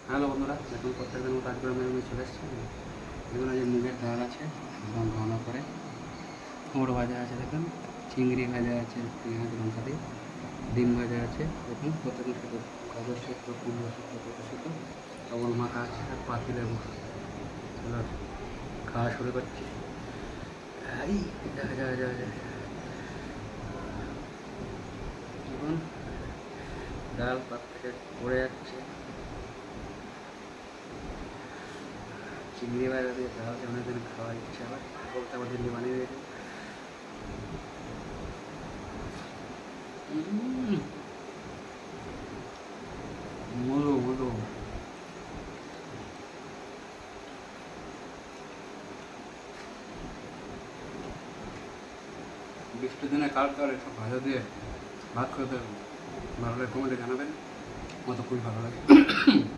Hello বন্ধুরা, দেখুন প্রত্যেকদিন মতো আজকে আমি চলে এসেছি। দেখুন এই যে মুগের ডাল আছে একদম ঘন করে, কুমড়ো ভাজা আছে, দেখুন চিংড়ি ভাজা আছে পেঁয়াজ লঙ্কা দিয়ে, ডিম ভাজা আছে, দেখুন প্রত্যেকদিন শুধু গাজর সেদ্ধ, কুমড়ো সেদ্ধ, পেঁপে সেদ্ধ, লবণ মাখা আছে আর পাতি লেবু। চলো খাওয়া শুরু করছি। এই দেখা যায় দেখুন ডাল পাত থেকে পড়ে যাচ্ছে। চিংড়ি ভাজা দিয়ে ডাল অনেকদিন খাওয়ার ইচ্ছা হয়, বলতে আবার দিল্লি বানিয়ে দিয়েছে। মধু মধু বৃষ্টির দিনে কার এসব ভাজা দিয়ে ভাত খেতে ভালো লাগে, কমেন্টে জানাবেন। আমার তো খুবই ভালো লাগে।